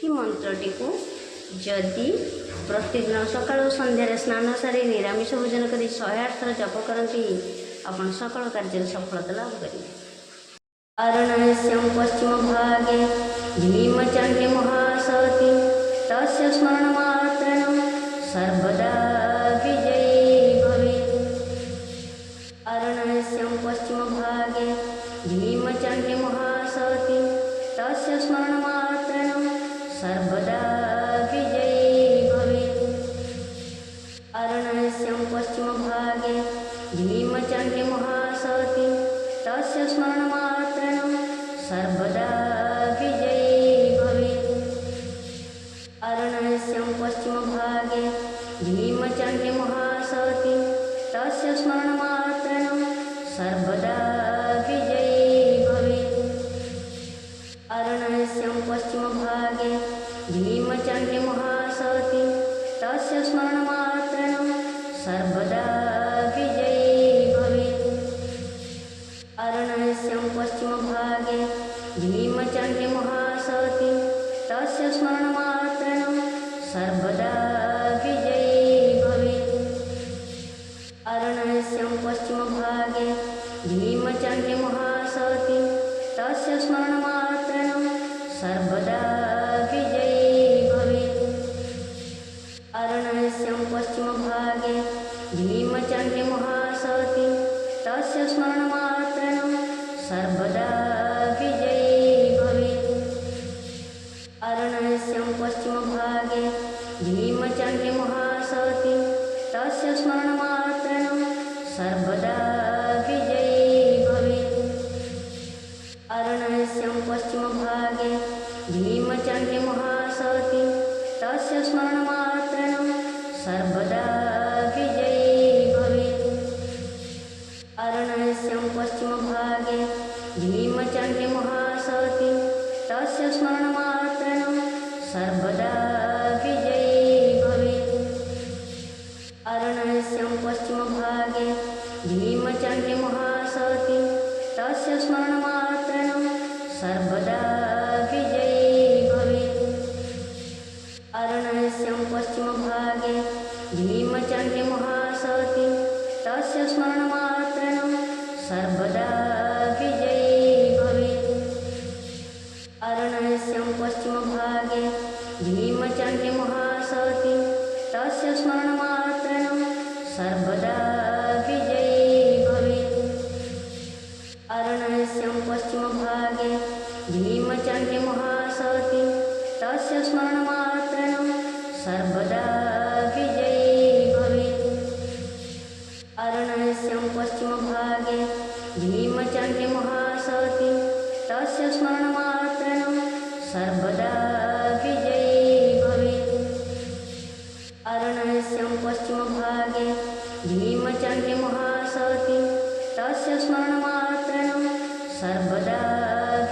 मंत्रटी को जदि प्रतिदिन सकाळ संध्यार स्नान सारी निरामिष भोजन कर 108 थर जप करती आपण सकल कार्य सफलता लाभ करेंगे। वाराणस्यां पश्चिम भागे भीमचंडी महासती तस्य स्मरणमात्रेण सर्वदा विजयी भवेत्। वाराणस्यां पश्चिम भागे भीमचंडी महासती तस्य स्मरणमात्रेण सर्वदा विजयी भवेत्। वाराणस्यां पश्चिम भागे भीमचंडी महासती तस्य स्मरणमात्रेण सर्वदा विजयी भवेत्। वाराणस्यां पश्चिम भागे भीमचंडी महासती तस्य स्मरणमात्रेण सर्वदा विजयी भवेत्। वाराणस्यां पश्चिम भागे भीमचंडी महासती तस्य स्मरणमात्रेण सर्वदा विजयी भवेत्। वाराणस्यां पश्चिम भागे भीमचंडी महासती तस्य स्मरणमात्रेण सर्वदा विजयी भवेत्। वाराणस्यां पश्चिम भागे भीमचंडी महासती तस्य स्मरणमात्रेण सर्वदा विजयी भवेत्। वाराणस्यां पश्चिम भागे भीमचंडी महासती तस्य स्मरणमात्रेण सर्वदा विजयी भवेत्। वाराणस्यां पश्चिम भागे भीमचंडी महासती तस्य स्मरणमात्रेण सर्वदा विजयी भवेत्। वाराणस्यां पश्चिम भागे भीमचंडी महासती तस्य स्मरणमात्रेण सर्वदा विजयी भवेत्। वाराणस्यां पश्चिम भागे भीमचंडी महासती तस्य स्मरणमात्रेण सर्वदा विजयी भवेत्। वाराणस्यां पश्चिम भागे भीमचंडी महासती तस्य स्मरणमात्रेण सर्वदा विजयी भवेत्। वाराणस्यां पश्चिम भागे भीमचंडी महासती तस्य स्मरणमात्रेण सर्वदा विजयी भवेत्। वाराणस्यां पश्चिम भागे भीमचंडी महासती तस्य स्मरणमात्रेण सर्वदा विजयी भवेत्। वाराणस्यां पश्चिम भागे भीमचंडी महासती तस्य स्मरणमात्रेण सर्वदा विजयी भवेत्। वाराणस्यां पश्चिम भागे भीमचंडी महासती तस्य स्मरणमात्रेण सर्वदा विजयी भवेत्। वाराणस्यां पश्चिम भागे भीमचंडी महासती तस्य स्मरणमात्रेण सर्वदा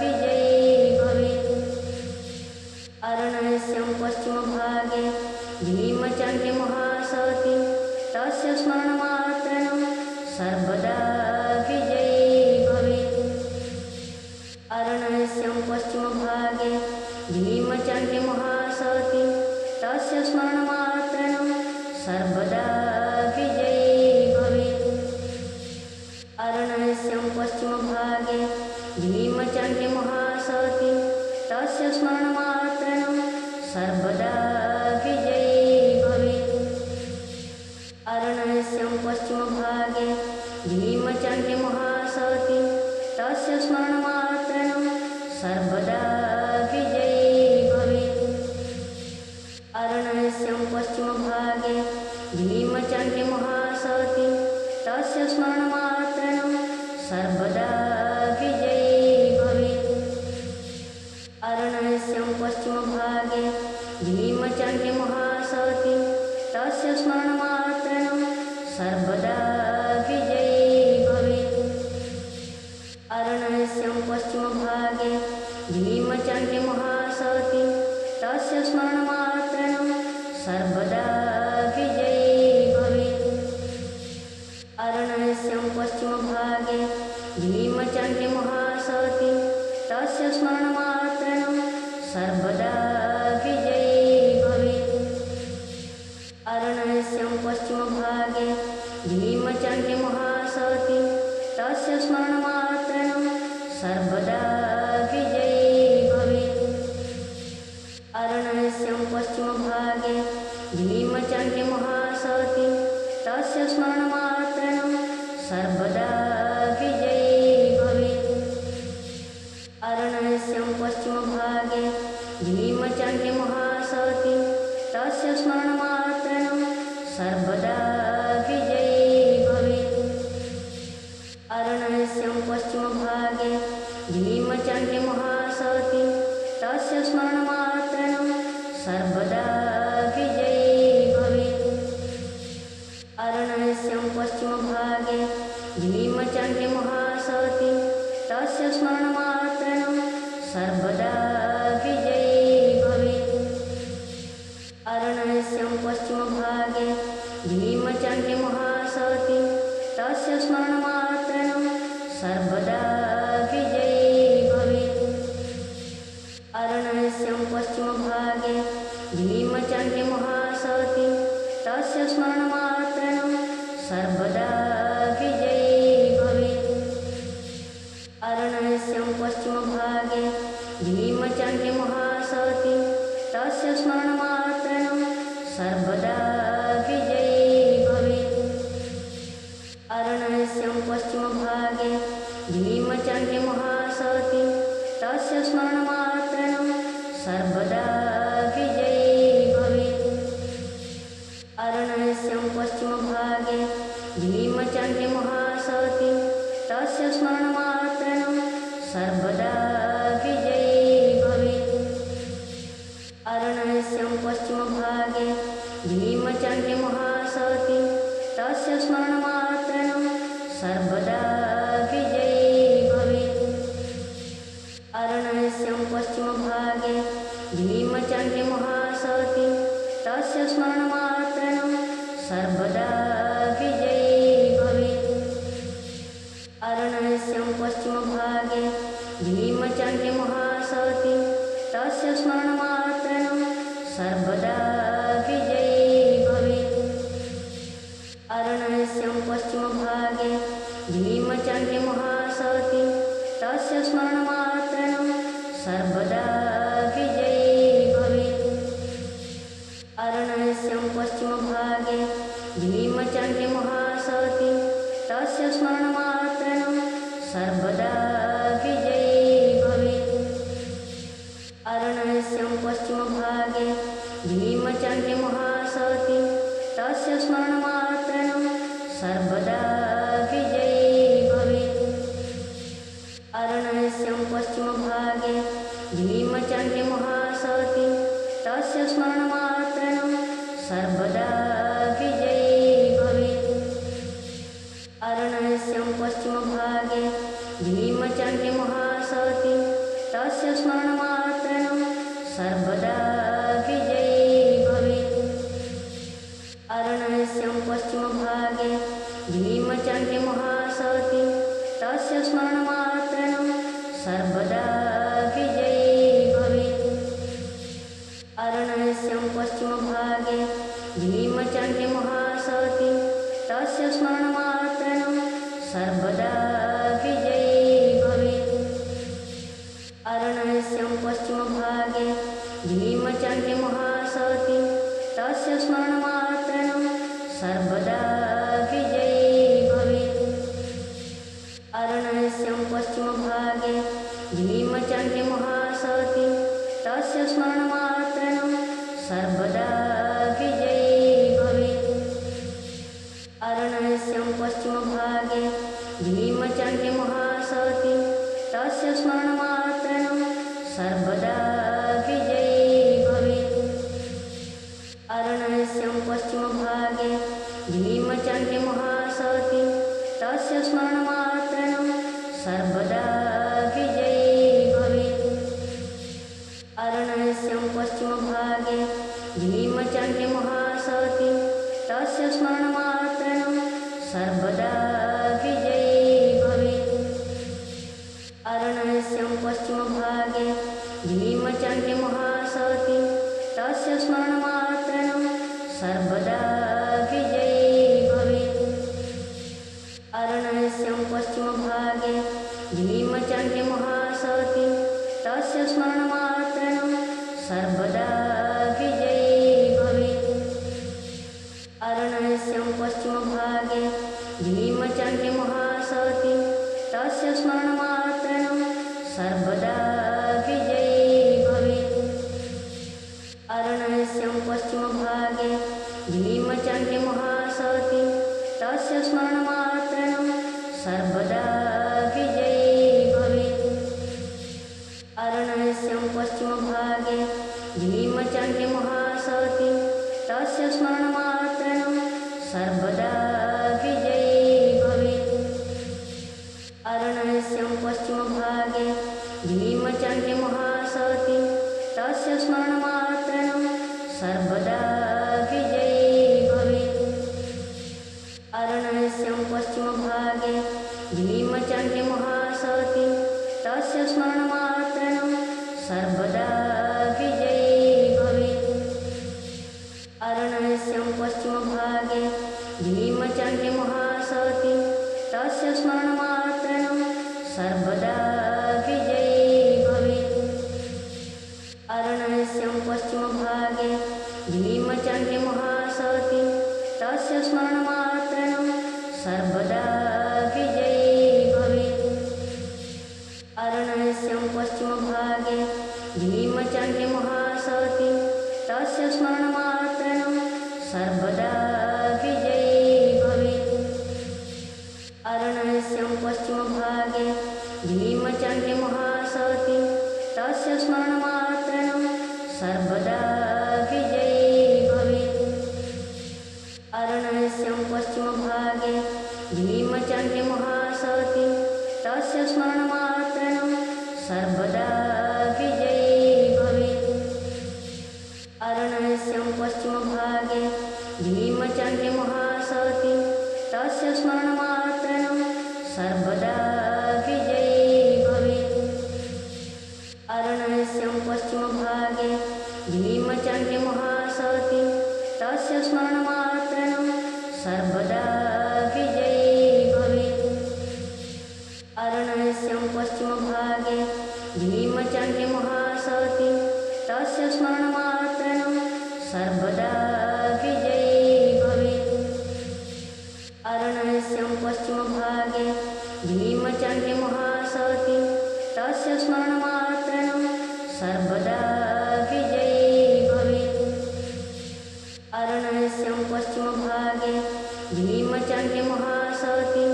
विजयी भवेत्। वाराणस्यां पश्चिम भागे भीमचंडी महासती तस्य स्मरणमात्रेण सर्वदा विजयी भवेत्। वाराणस्यां पश्चिम भागे भीमचंडी महासती तस्य स्मरणमात्रेण सर्वदा विजयी भवेत्। वाराणस्यां पश्चिम भागे भीमचंडी महासती तस्य स्मरणमात्रेण सर्वदा विजयी भवेत्। वाराणस्यां पश्चिम भागे भीमचंडी महासती तस्य स्मरणमात्रेण सर्वदा विजयी भवेत्। वाराणस्यां पश्चिम भागे भीमचंडी महासती तस्य स्मरणमात्रेण सर्वदा विजयी भवेत्। वाराणस्यां पश्चिम भागे भीमचंडी महासती तस्य स्मरणमात्रेण सर्वदा विजयी भवेत्। वाराणस्यां पश्चिम भागे भीमचंडी महासती तस्य स्मरणमात्रेण सर्वदा विजयी भवेत्। वाराणस्यां पश्चिम भागे भीमचंडी महासती तस्य स्मरणमात्रेण सर्वदा अरण्यस्यं पश्चिमभागे भीमचण्डीमहासती तस्य स्मरणमात्रेण सर्वदा विजयी भवेत्। अरण्यस्यं पश्चिमभागे भीमचण्डीमहासती तस्य स्मरणमात्रेण सर्वदा विजयी भवेत्। अरण्यस्यं पश्चिमभागे भीमचण्डीमहासती तस्य स्मरणमात्रेण सर्वदा विजयी भवेत्। अरण्यस्यं पश्चिमभागे भीमचण्डीमहासती तस्य स्मरणमात्रेण सर्वदा विजयी भवेत्। अरण्यस्यं पश्चिमभागे भीमचण्डीमहासती तस्य स्मरणमात्रेण सर्वदा विजयी भवेत्। अरण्यस्यं पश्चिमभागे भीमचण्डीमहासती तस्य स्मरणमात्रेण सर्वदा विजयी भवेत्। अरण्यस्यं पश्चिमभागे भीमचण्डीमहासती तस्य स्मरणमात्रेण सर्वदा विजयी भवेत्। अरण्यस्यं पश्चिमभागे भीमचण्डीमहासती तस्य स्मरणमात्रेण सर्वदा विजयी भवेत्। अरण्यस्यं पश्चिमभागे भीमचण्डीमहासती तस्य स्मरणमात्रेण सर्वदा विजयी भवेत्। अरण्यस्यं पश्चिमभागे भीमचण्डीमहासती तस्य स्मरणमात्रेण सर्वदा विजयी भवेत्। अरण्यस्यं पश्चिमभागे भीमचण्डीमहासती तस्य स्मरणमात्रेण सर्वदा विजयी भवेत्। अरण्यस्यं पश्चिमभागे भीमचण्डीमहासती तस्य स्मरणमात्रेण सर्वदा विजयी भवेत्। अरण्यस्यं पश्चिमभागे भीमचण्डीमहासती तस्य स्मरणमात्रेण सर्वदा विजयी भवेत्। अरण्यस्यं पश्चिमभागे भीमचण्डीमहासती तस्य स्मरणमात्रेण सर्वदा विजयी भवेत्। अरण्यस्यं पश्चिमभागे भीमचण्डीमहासती तस्य स्मरणमात्रेण सर्वदा विजयी भवेत्। अरण्यस्यं पश्चिमभागे भीमचण्डीमहासती तस्य स्मरणमात्रेण सर्वदा विजयी भवेत्। अरण्यस्यं पश्चिमभागे भीमचण्डीमहासती तस्य स्मरणमात्रेण सर्वदा विजयी भवेत्। अरण्यस्यं पश्चिमभागे भीमचण्डीमहासती तस्य स्मरणमात्रेण सर्वदा विजयी भवेत्। अरण्यस्यं पश्चिमभागे भीमचण्डीमहासती तस्य स्मरणमात्रेण सर्वदा विजयी भवेत्। अरण्यस्यं पश्चिमभागे भीमचण्डीमहासती तस्य स्मरणमात्रेण सर्वदा विजयी भवेत्। अरण्यस्यं पश्चिमभागे भीमचण्डीमहासती तस्य स्मरणमात्रेण सर्वदा विजयी भवेत्। अरण्यस्यं पश्चिमभागे भीमचण्डीमहासती तस्य स्मरणमात्रेण सर्वदा विजयी भवेत्। अरण्यस्यं पश्चिमभागे भीमचण्डीमहासती तस्य स्मरणमात्रेण सर्वदा विजयी भवेत्। अरण्यस्यं पश्चिमभागे भीमचण्डीमहासती तस्य स्मरणमात्रेण सर्वदा विजयी भवेत्। अरण्यस्यं पश्चिमभागे भीमचण्डीमहासती तस्य स्मरणमात्रेण सर्वदा विजयी भवेत्। अरण्यस्यं पश्चिमभागे भीमचण्डीमहासती तस्य स्मरणमात्रेण सर्वदा विजयी भवेत्। अरण्यस्य पश्चिमभागे भीमचण्डी महासती, तस्य स्मरणमात्रेण सर्वदा विजयी भवेत्। अरण्यस्य पश्चिमभागे भीमचण्डी महासती, तस्य स्मरणमात्रेण सर्वदा विजयी भवेत्। अरण्यस्य पश्चिमभागे भीमचण्डी महासती, तस्य स्मरणमात्रेण सर्वदा विजयी भवेत्। अरण्यस्य पश्चिमभागे भीमचण्डी महासती, तस्य स्मरणमात्रेण सर्वदा विजयी भवेत्। अरण्यस्य पश्चिमभागे भीमचण्डी महासती, तस्य स्मरणमात्रेण सर्वदा विजयी भवेत्। अरण्यस्य पश्चिमभागे भीमचण्डी महासती, तस्य स्मरणमात्रेण सर्वदा विजयी भवेत्। अरण्यस्य पश्चिमभागे भीमचण्डी महासती, तस्य स्मरणमात्रेण सर्वदा विजयी भवेत्। अरण्यस्य पश्चिमभागे भीमचण्डी महासती, तस्य स्मरणमात्रेण सर्वदा विजयी भवेत्। अरण्यस्य पश्चिमभागे भीमचण्डी महासती, तस्य स्मरणमात्रेण सर्वदा विजयी भवेत्। अरण्यस्य पश्चिमभागे भीमचण्डी महासती, तस्य स्मरणमात्रेण सर्वदा विजयी भवेत्। अरण्यस्य पश्चिमभागे भीमचण्डी महासती, तस्य स्मरणमात्रेण सर्वदा विजयी भवेत्। अरण्यस्य पश्चिमभागे भीमचण्डी महासती, तस्य स्मरणमात्रेण सर्वदा विजयी भवेत्। अरण्यस्य पश्चिमभागे भीमचण्डी महासती, तस्य स्मरणमात्रेण सर्वदा विजयी भवेत्। अरण्यस्य पश्चिमभागे भीमचण्डी महासती, तस्य स्मरणमात्रेण सर्वदा विजयी भवेत्। अरण्यस्य पश्चिमभागे भीमचण्डी महासती,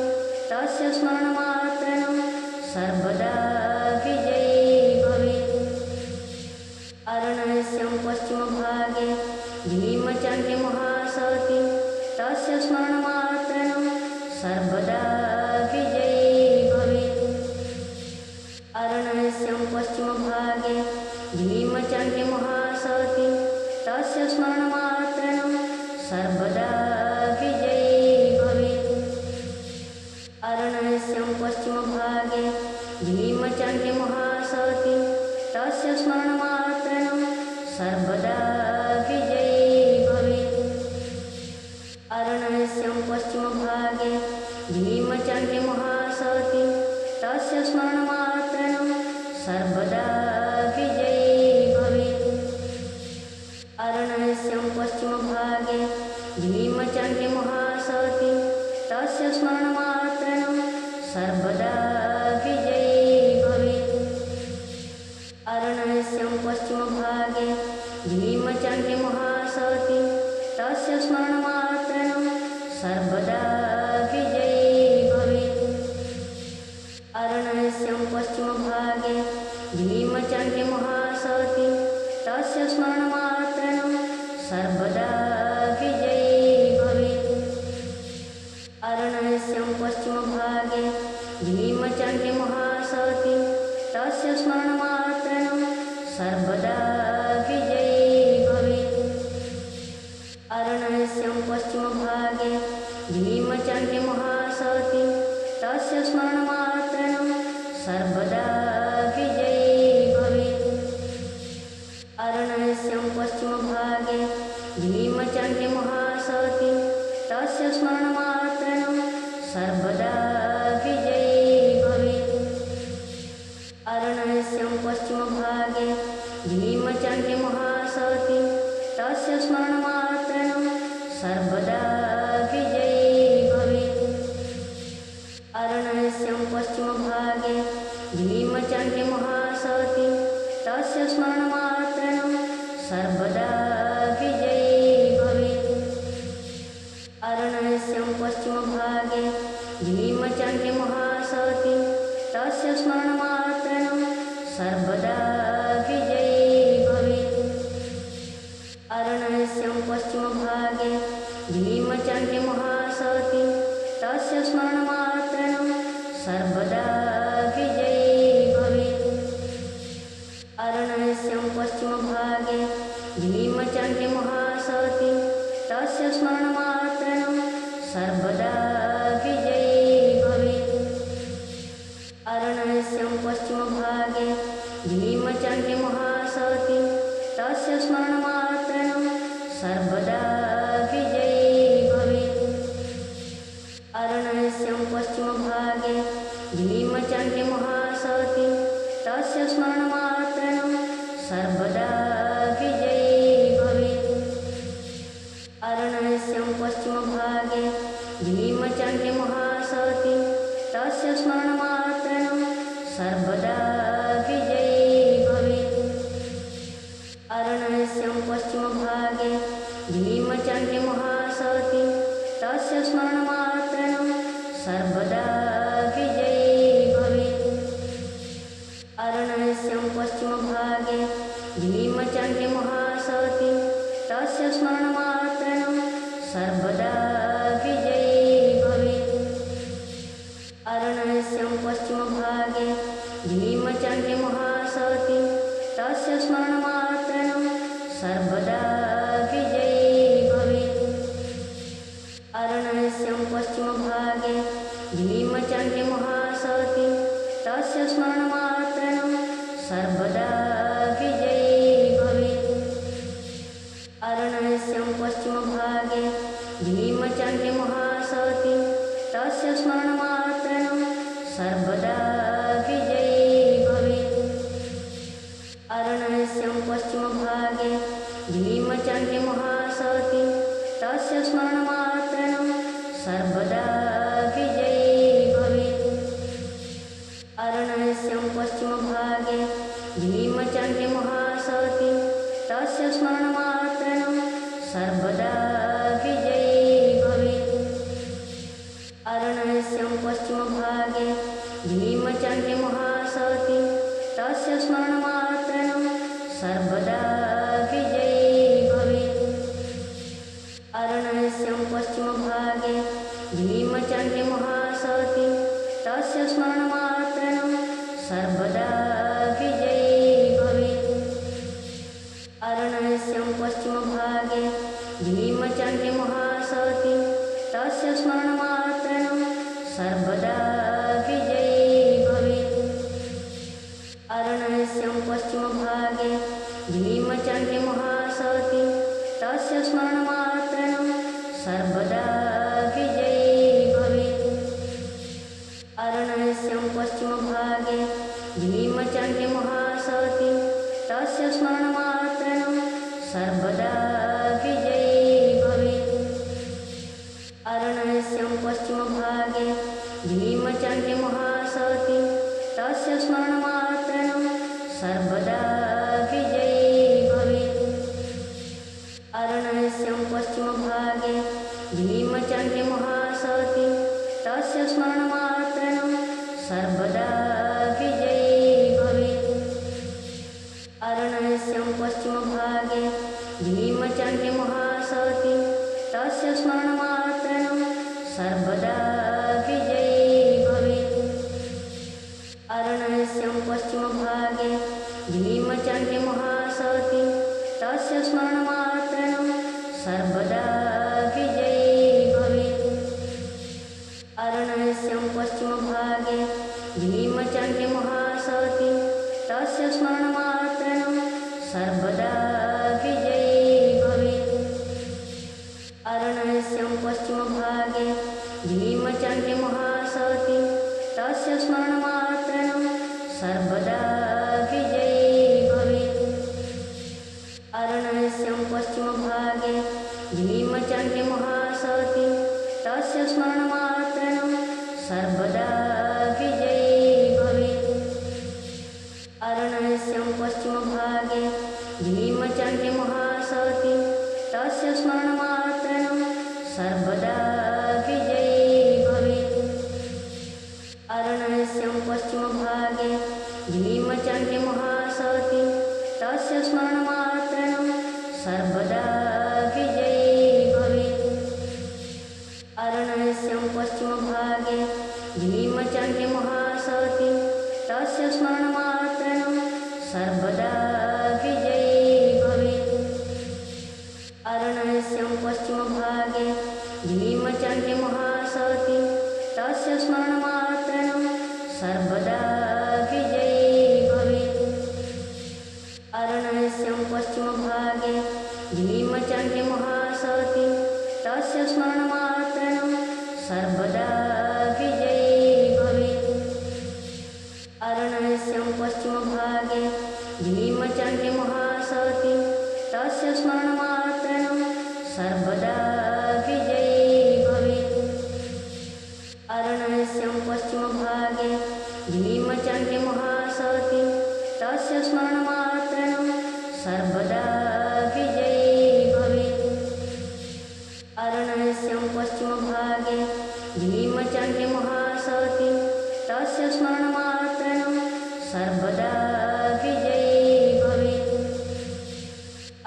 तस्य स्मरणमात्रेण सर्वदा विजयी भवेत्। अरण्यस्य पश्चिमभागे भीमचण्डी महासती, तस्य स्मरणमात्रेण सर्वदा विजयी भवेत्। अरण्यस्य पश्चिमभागे भीमचण्डी महासती, तस्य स्मरणमात्रेण सर्वदा विजयी भवेत्। अरण्यस्य पश्चिमभागे भीमचण्डी महासती, तस्य स्मरणमात्रेण सर्वदा विजयी भवेत्। अरण्यस्य पश्चिमभागे भीमचण्डी महासती, तस्य स्मरणमात्रेण सर्वदा विजयी भवेत्। अरण्यस्य पश्चिमभागे भीमचण्डी महासती, तस्य स्मरणमात्रेण सर्वदा विजयी भवेत्। अरण्यस्य पश्चिमभागे भीमचण्डी महासती, तस्य स्मरणमात्रेण सर्वदा विजयी भवेत्। अरण्यस्य पश्चिमभागे भीमचण्डी महासती, तस्य स्मरणमात्रेण सर्वदा विजयी भवेत्। अरण्यस्य पश्चिमभागे भीमचण्डी महासती, तस्य स्मरणमात्रेण सर्वदा विजयी भवेत्। अरण्यस्य पश्चिमभागे भीमचण्डी महासती, तस्य स्मरणमात्रेण सर्वदा विजयी भवेत्। अरण्यस्य पश्चिमभागे भीमचण्डी महासती, तस्य स्मरणमात्रेण सर्वदा विजयी भवेत्। अरण्यस्य पश्चिमभागे भीमचण्डी सर्वदा विजयी भवेत्। अरण्यस्य पश्चिमभागे भीमचण्डी महासती, तस्य स्मरणमात्रेण सर्वदा विजयी भवेत्। अरण्यस्य पश्चिमभागे भीमचण्डी महासती, तस्य स्मरणमात्रेण सर्वदा विजयी भवेत्। अरण्यस्य पश्चिमभागे भीमचण्डी महासती, तस्य स्मरणमात्रेण सर्वदा विजयी भवेत्। अरण्यस्य पश्चिमभागे भीमचण्डी महासती, तस्य स्मरणमात्रेण सर्वदा विजयी भवेत्। अरण्यस्य पश्चिमभागे भीमचण्डी महासती, तस्य स्मरणमात्रेण सर्वदा विजयी भवेत्। अरण्यस्य पश्चिमभागे भीमचण्डी महासती, तस्य स्मरणमात्रेण सर्वदा विजयी भवेत्। अरण्यस्य पश्चिमभागे भीमचण्डी महासती, तस्य स्मरणमात्रेण सर्वदा विजयी भवेत्। अरण्यस्य पश्चिमभागे भीमचण्डी महासती, तस्य स्मरणमात्रेण सर्वदा विजयी भवेत्। अरण्यस्य पश्चिमभागे भीमचण्डी महासती, तस्य स्मरणमात्रेण सर्वदा विजयी भवेत्। अरण्यस्य पश्चिमभागे भीमचण्डी महासती, तस्य स्मरणमात्रेण सर्वदा विजयी भवेत्। अरण्यस्य पश्चिमभागे भीमचण्डी महासती, तस्य स्मरणमात्रेण सर्वदा विजयी भवेत्। अरण्यस्य पश्चिमभागे भीमचण्डी महासती, तस्य स्मरणमात्रेण सर्वदा विजयी भवेत्। अरण्यस्य पश्चिमभागे भीमचण्डी महासती, तस्य स्मरणमात्रेण सर्वदा विजयी भवेत्। अरण्यस्य पश्चिमभागे भीमचण्डी महासती, तस्य स्मरणमात्रेण सर्वदा विजयी भवेत्। अरण्यस्य पश्चिमभागे भीमचण्डी महासती, तस्य स्मरणमात्रेण सर्वदा विजयी भवेत्। अरण्यस्य पश्चिमभागे भीमचण्डी महासती, तस्य स्मरणमात्रेण सर्वदा विजयी भवेत्। अरण्यस्य पश्चिमभागे भीमचण्डी महासती, तस्य स्मरणमात्रेण सर्वदा विजयी भवेत्। अरण्यस्य पश्चिमभागे भीमचण्डी महासती, तस्य स्मरणमात्रेण सर्वदा विजयी भवेत्। अरण्यस्य पश्चिमभागे भीमचण्डी महासती, तस्य स्मरणमात्रेण सर्वदा विजयी भवेत्। अरण्यस्य पश्चिमभागे भीमचण्डी महासती, तस्य स्मरणमात्रेण सर्वदा विजयी भवेत्। अरण्यस्य पश्चिमभागे भीमचण्डी महासती, तस्य स्मरणमात्रेण सर्वदा विजयी भवेत्। अरण्यस्य पश्चिमभागे भीमचण्डी महासती, तस्य स्मरणमात्रेण सर्वदा विजयी भवेत्। अरण्यस्य पश्चिमभागे भीमचण्डी महासती, तस्य स्मरणमात्रेण सर्वदा विजयी भवेत्। अरण्यस्य पश्चिमभागे भीमचण्डी महासती, तस्य स्मरणमात्रेण सर्वदा विजयी भवेत्। अरण्यस्य पश्चिमभागे भीमचण्डी महासती, तस्य स्मरणमात्रेण सर्वदा विजयी भवेत्। अरण्यस्य पश्चिमभागे भीमचण्डी सर्वदा विजयी भवेत्। अरण्यस्य पश्चिमभागे भीमचण्डीमहासती तस्य स्मरणमात्रेण सर्वदा विजयी भवेत्। अरण्यस्य पश्चिमभागे भीमचण्डीमहासती तस्य स्मरणमात्रेण सर्वदा विजयी भवेत्। अरण्यस्य पश्चिमभागे भीमचण्डीमहासती तस्य स्मरणमात्रेण सर्वदा विजयी भवेत्। अरण्यस्य पश्चिमभागे भीमचण्डीमहासती तस्य स्मरणमात्रेण सर्वदा विजयी भवेत्। अरण्यस्य पश्चिमभागे भीमचण्डीमहासती तस्य स्मरणमात्रेण सर्वदा विजयी भवेत्। अरण्यस्य पश्चिमभागे भीमचण्डीमहासती तस्य स्मरणमात्रेण सर्वदा विजयी भवेत्। अरण्यस्य पश्चिमभागे भीमचण्डीमहासती तस्य स्मरणमात्रेण सर्वदा विजयी भवेत्।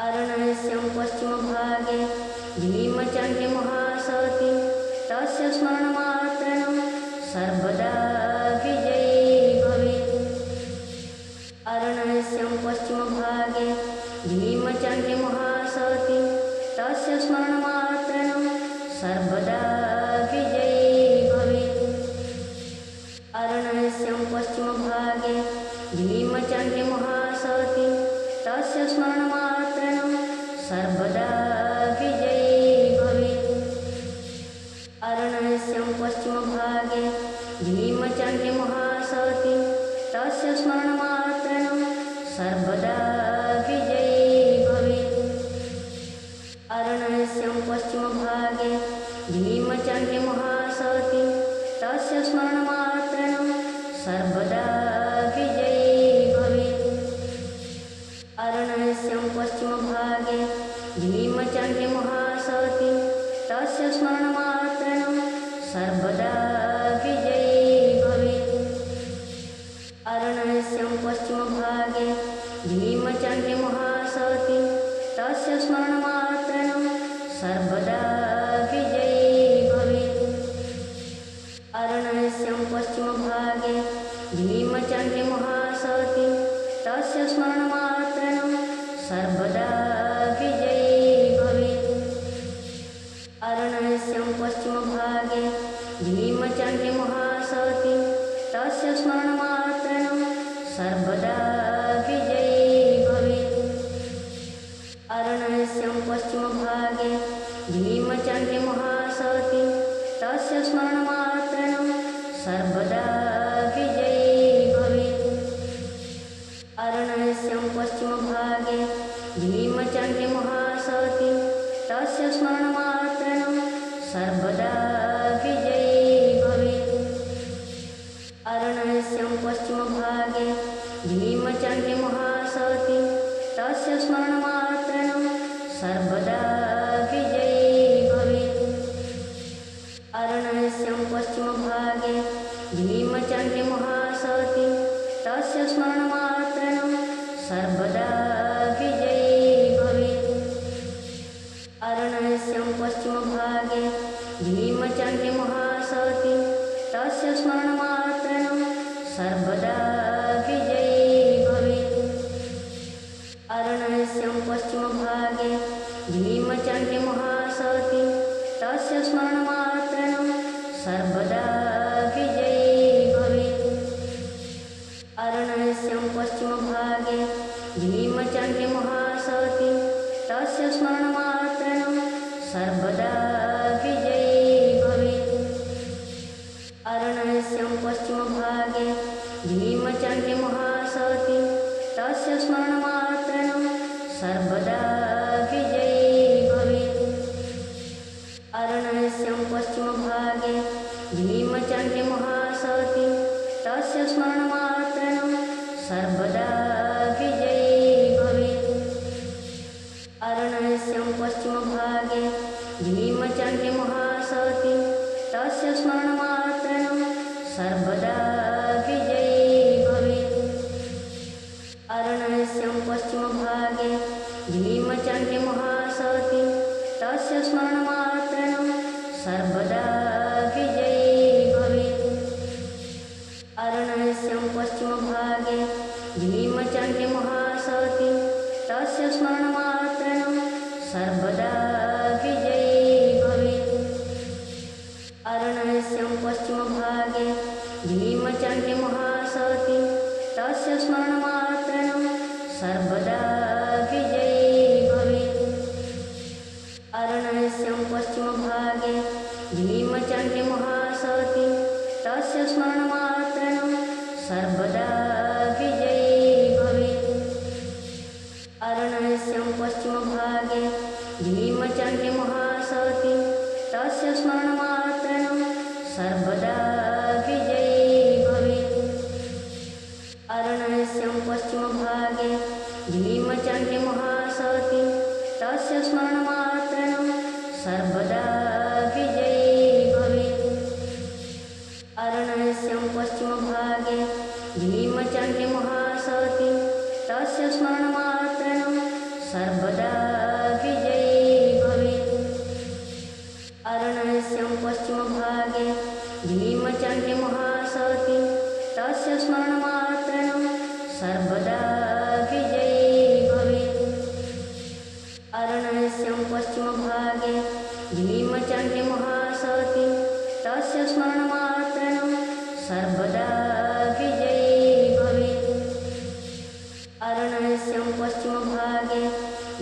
अरण्यस्य पश्चिमभागे भीमचण्डीमहासती तस्य स्मरणमात्रेण सर्वदा विजयी भवेत्। अरण्यस्य पश्चिमभागे भीमचण्डीमहासती तस्य स्मरणमात्रेण सर्वदा विजयी भवेत्। अरण्यस्य पश्चिमभागे भीमचण्डीमहासती तस्य स्मरणमात्रेण सर्वदा विजयी भवेत्। अरण्यस्य पश्चिमभागे भीमचण्डीमहासती तस्य स्मरणमात्रेण सर्वदा विजयी भवेत्। अरण्यस्य पश्चिमभागे भीमचण्डीमहासती तस्य स्मरणमात्रेण सर्वदा विजयी भवेत्। अरण्यस्य पश्चिमभागे भीमचण्डीमहासती तस्य स्मरणमात्रेण सर्वदा विजयी भवेत्। अरण्यस्य पश्चिमभागे भीमचण्डीमहासती तस्य स्मरणमात्रेण सर्वदा विजयी भवेत्। अरण्यस्य पश्चिमभागे भीमचण्डीमहासती तस्य स्मरणमात्रेण सर्वदा विजयी भवेत्। अरण्यस्य पश्चिमभागे भीमचण्डीमहासती तस्य स्मरणमात्रेण सर्वदा विजयी भवेत्। अरण्यस्य पश्चिमभागे भीमचण्डीमहासती तस्य स्मरणमात्रेण सर्वदा विजयी भवेत्। अरण्यस्य पश्चिमभागे भीमचण्डीमहासती तस्य स्मरणमात्रेण सर्वदा विजयी भवेत्। अरण्यस्य पश्चिमभागे भीमचण्डीमहासती तस्य स्मरणमात्रेण सर्वदा विजयी भवेत्। अरण्यस्य पश्चिमभागे भीमचण्डीमहासती तस्य स्मरणमात्रेण सर्वदा विजयी भवेत्। अरण्यस्य पश्चिमभागे भीमचण्डीमहासती तस्य स्मरणमात्रेण सर्वदा विजयी भवेत्। अरण्यस्य पश्चिमभागे भीमचण्डीमहासती तस्य स्मरणमात्रेण सर्वदा विजयी भवेत्। अरण्यस्य पश्चिमभागे भीमचण्डीमहासती तस्य स्मरणमात्रेण सर्वदा विजयी भवेत्। अरण्यस्य पश्चिमभागे भीमचण्डीमहासती तस्य स्मरणमात्रेण सर्वदा विजयी भवेत्। अरण्यस्य पश्चिमभागे भीमचण्डीमहासती तस्य स्मरणमात्रेण सर्वदा विजयी भवेत्। अरण्यस्य पश्चिमभागे भीमचण्डी महासती तस्य स्मरणमात्रेण सर्वदा विजयी भवेत्। अरण्यस्य पश्चिमभागे भीमचण्डी महासती तस्य स्मरणमात्रेण सर्वदा विजयी भवेत्। अरण्यस्य पश्चिमभागे भीमचण्डी महासती तस्य स्मरणमात्रेण सर्वदा विजयी भवेत्। अरण्यस्य पश्चिमभागे भीमचण्डी महासती तस्य स्मरणमात्रेण सर्वदा विजयी भवेत्। अरण्यस्य पश्चिमभागे भीमचण्डी महासती तस्य स्मरणमात्रेण सर्वदा विजयी भवेत्। अरण्यस्य पश्चिमभागे भीमचण्डी महासती तस्य स्मरणमात्रेण सर्वदा विजयी भवेत्। अरण्यस्य पश्चिमभागे भीमचण्डी महासती तस्य स्मरणमात्रेण सर्वदा विजयी भवेत्। अरण्यस्य पश्चिमभागे भीमचण्डी महासती तस्य स्मरणमात्रेण सर्वदा विजयी भवेत्। अरण्यस्य पश्चिमभागे भीमचण्डी महासती तस्य स्मरणमात्रेण सर्वदा विजयी भवेत्। अरण्यस्य पश्चिमभागे भीमचण्डी महासती तस्य स्मरणमात्रेण सर्वदा विजयी भवेत्। अरण्यस्य पश्चिमभागे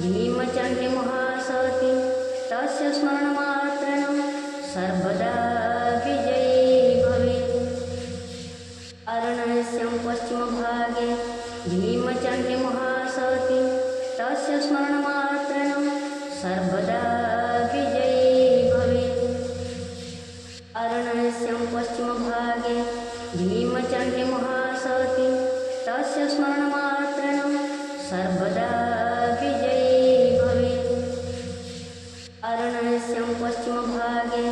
भीमचण्डी महासती तस्य स्मरणमात्रेण सर्वदा विजयी भवेत्। अरण्यस्य पश्चिमभागे भीमचण्डी महासती तस्य स्मरणमात्रेण सर्वदा विजयी भवेत्। अरण्यस्य पश्चिमभागे भीमचण्डी महासती तस्य स्मरणमात्रेण सर्वदा विजयी भवेत्। अरण्यस्य पश्चिमभागे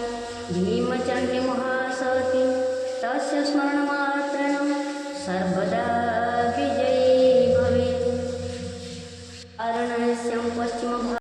भीमचण्डी महासती तस्य स्मरण